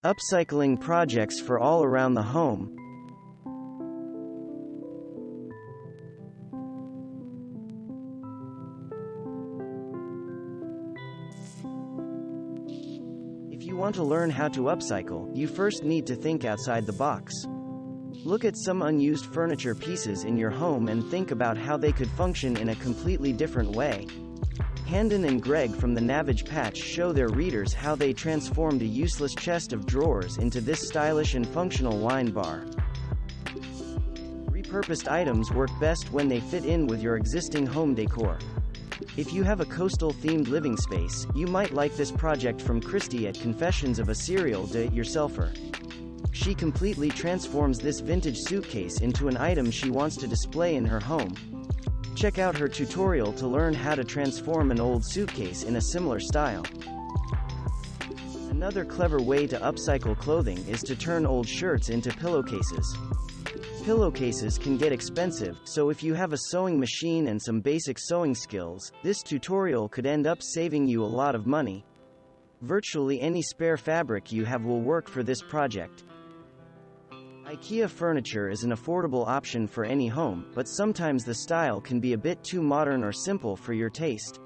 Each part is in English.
Upcycling projects for all around the home. If you want to learn how to upcycle, you first need to think outside the box. Look at some unused furniture pieces in your home and think about how they could function in a completely different way. Handon and Greg from the Navage Patch show their readers how they transformed a useless chest of drawers into this stylish and functional wine bar. Repurposed items work best when they fit in with your existing home decor. If you have a coastal-themed living space, you might like this project from Christy at Confessions of a Serial Do-It-Yourselfer. She completely transforms this vintage suitcase into an item she wants to display in her home. Check out her tutorial to learn how to transform an old suitcase in a similar style. Another clever way to upcycle clothing is to turn old shirts into pillowcases. Pillowcases can get expensive, so if you have a sewing machine and some basic sewing skills, this tutorial could end up saving you a lot of money. Virtually any spare fabric you have will work for this project. Ikea furniture is an affordable option for any home, but sometimes the style can be a bit too modern or simple for your taste.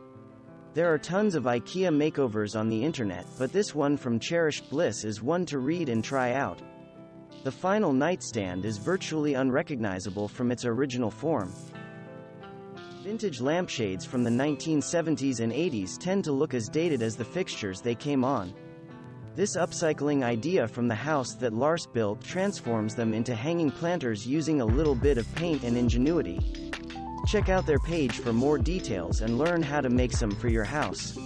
There are tons of Ikea makeovers on the internet, but this one from Cherished Bliss is one to read and try out. The final nightstand is virtually unrecognizable from its original form. Vintage lampshades from the 1970s and 80s tend to look as dated as the fixtures they came on. This upcycling idea from the house that Lars built transforms them into hanging planters using a little bit of paint and ingenuity. Check out their page for more details and learn how to make some for your house.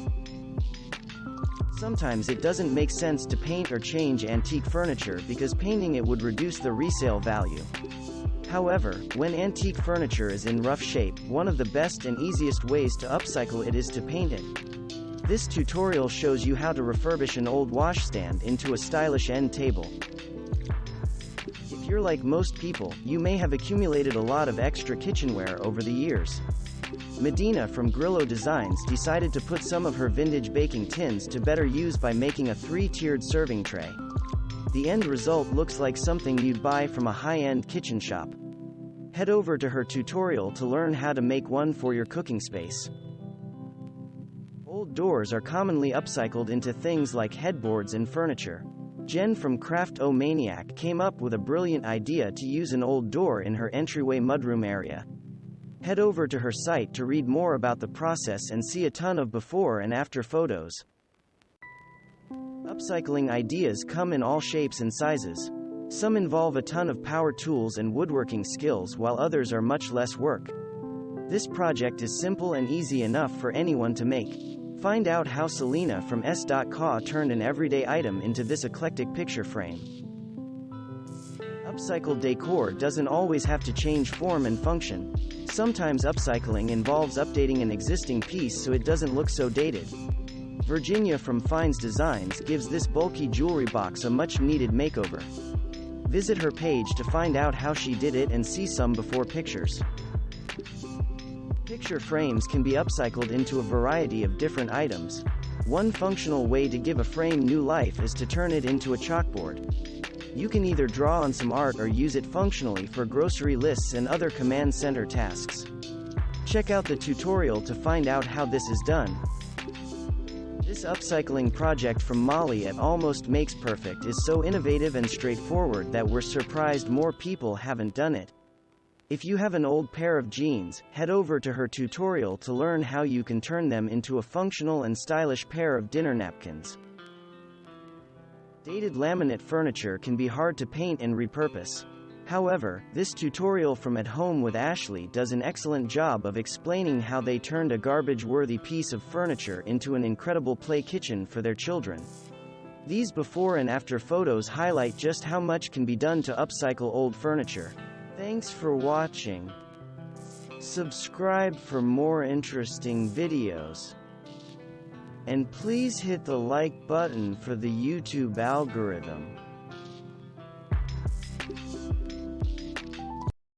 Sometimes it doesn't make sense to paint or change antique furniture because painting it would reduce the resale value. However, when antique furniture is in rough shape, one of the best and easiest ways to upcycle it is to paint it. This tutorial shows you how to refurbish an old washstand into a stylish end table. If you're like most people, you may have accumulated a lot of extra kitchenware over the years. Medina from Grillo Designs decided to put some of her vintage baking tins to better use by making a 3-tiered serving tray. The end result looks like something you'd buy from a high-end kitchen shop. Head over to her tutorial to learn how to make one for your cooking space. Old doors are commonly upcycled into things like headboards and furniture. Jen from Craft-O-Maniac came up with a brilliant idea to use an old door in her entryway mudroom area. Head over to her site to read more about the process and see a ton of before and after photos. Upcycling ideas come in all shapes and sizes. Some involve a ton of power tools and woodworking skills while others are much less work. This project is simple and easy enough for anyone to make. Find out how Selena from S.Ca turned an everyday item into this eclectic picture frame. Upcycled decor doesn't always have to change form and function. Sometimes upcycling involves updating an existing piece so it doesn't look so dated. Virginia from Finds Designs gives this bulky jewelry box a much-needed makeover. Visit her page to find out how she did it and see some before pictures. Picture frames can be upcycled into a variety of different items. One functional way to give a frame new life is to turn it into a chalkboard. You can either draw on some art or use it functionally for grocery lists and other command center tasks. Check out the tutorial to find out how this is done. This upcycling project from Molly at Almost Makes Perfect is so innovative and straightforward that we're surprised more people haven't done it. If you have an old pair of jeans, head over to her tutorial to learn how you can turn them into a functional and stylish pair of dinner napkins. Dated laminate furniture can be hard to paint and repurpose. However, this tutorial from At Home with Ashley does an excellent job of explaining how they turned a garbage-worthy piece of furniture into an incredible play kitchen for their children. These before and after photos highlight just how much can be done to upcycle old furniture. Thanks for watching. Subscribe for more interesting videos. And please hit the like button for the YouTube algorithm.